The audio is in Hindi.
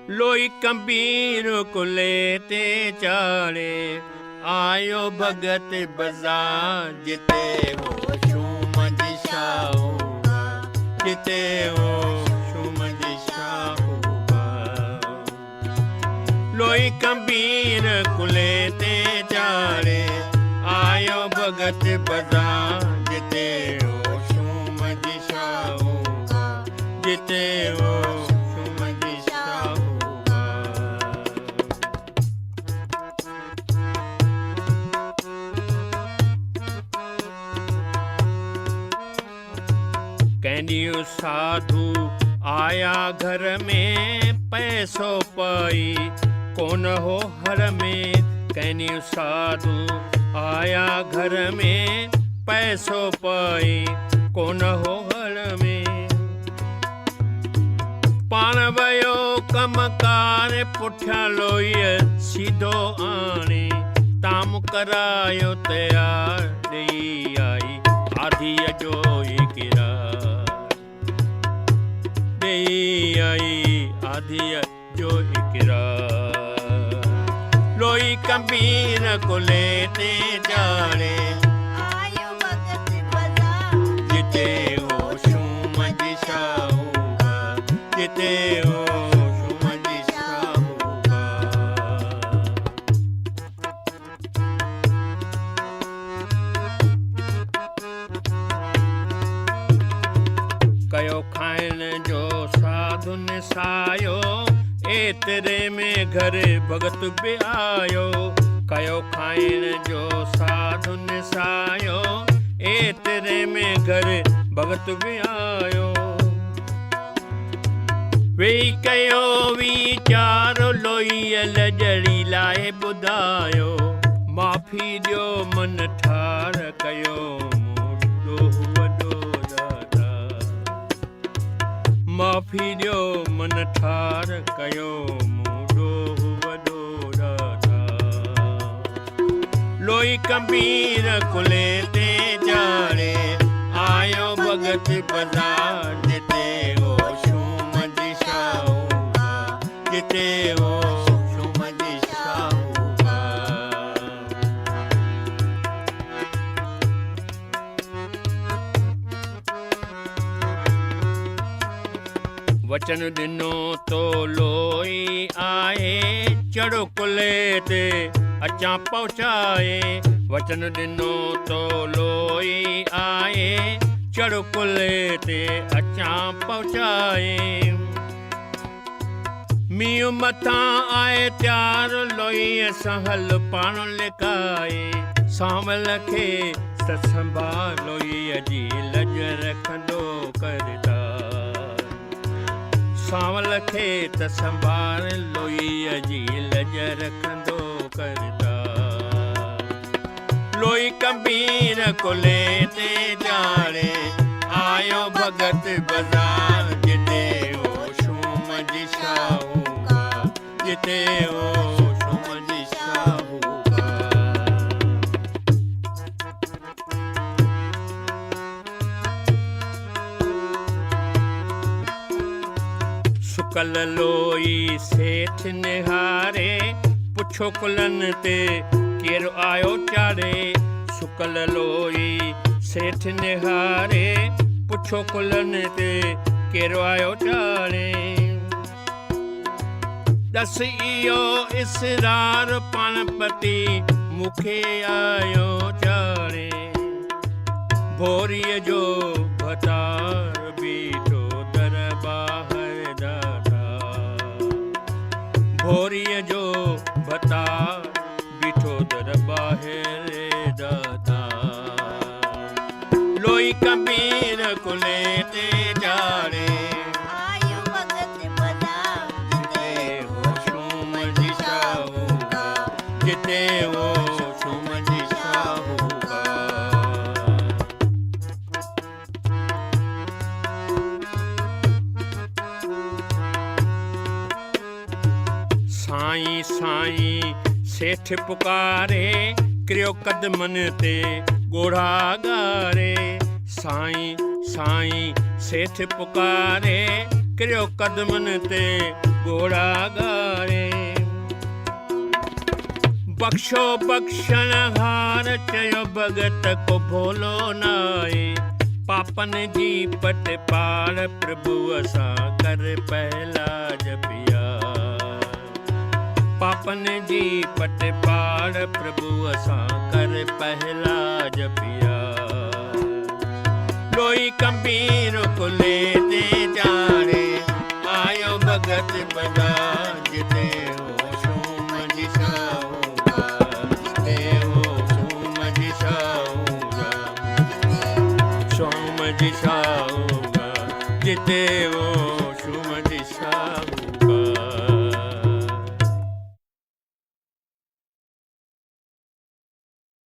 लोई कंबीर कुले ते चाले आयो भगत बाजार जिते वो सुमन शाहूगा जिते वो सुमन शाहूगा लोई कंबीर कुले ते चाले आयो भगत बाजार जिते वो सुमन शाहूगा जिते वो कैंडियो साधु आया घर में पैसों पाई कौन हो हर में कैंडियो साधु आया घर में पैसों पाई कौन हो हर में पान वयो कमकार पुठिया लोई सीधो आणे ताम करायो तैयार ॾेई आई आधी जो किरा आई आधी जो इकरार लोई कंबीर कुले ते जाने आयो भगत बाजार जिते वो सुमन शाहूगा जिते वो सुमन शाहूगा कयो खाइण जो साधुन सायो एतरे में घर भगत बि आयो कयो खाइण जो साधुन सायो एतरे में घर भगत बि आयो वेई कयो वीचार लोईअ लजड़ी लाइ ॿुधायो माफ़ी ॾियो मन ठार कयो माफ़ी ॾियो मन ठार कयो मूडो वॾो दादा लोई कंबीर कुले ते जाने आयो भगत बाजार जिते वो सुमन शाहूगा जिते वो सुमन शाहूगा वचन ॾिनो तो लोई आए चढ़ो कुले ते अचां पहुचाए वचन ॾिनो तो लोई आए चढ़ो कुले ते अचां पहुचाए मींहुं मथां आए त्यार लोई सहल पाण लिकाए सांवल खे त संभाल लोईअ जी लज रखंदो करदा सांवल खे त संभाल लोईअ जी लज रखंदो करदा लोई कंबीर कुले ते जाने आयो भगत बाजार जिते वो सुमन शाहूगा जिते वो सुमन शाहूगा सुकल लोई सेठ निहारे पुछो कुलन ते केरु आयो चारे सुकल लोई सेठ निहारे पुछो कुलन ते केरु आयो चारे दस इहो इसरार पाणपती मूंखे आयो चारे भोरीअ जो भतार बीठो दरबार दादा भोरीअ जो भतार बीठो दरबार दादा लोई कंबीर कुले ते जाने आयो भगत बाजार जिते वो सुमन शाहूगा जिते वो सुमन शाहूगा साईं साईं सेठ पुकारे क्रियो कदमन ते ॻोढ़ा ॻारे साईं साईं सेठ पुकारे करियो कदमन ते घोड़ा गारे बख्शो बख्शण हार चयो भगत को भोलो नाए पापन जी पट पाड़ प्रभु असा कर पहला जपिया पापन जी पट पाड़ प्रभु असा कर पहला जपिया लोई कबीर को ले दे जाने आयो भगत बना जिते हो सोम जिसाऊंगा जिते हो सोम जिसाऊंगा सोम जिसाऊंगा जिते हो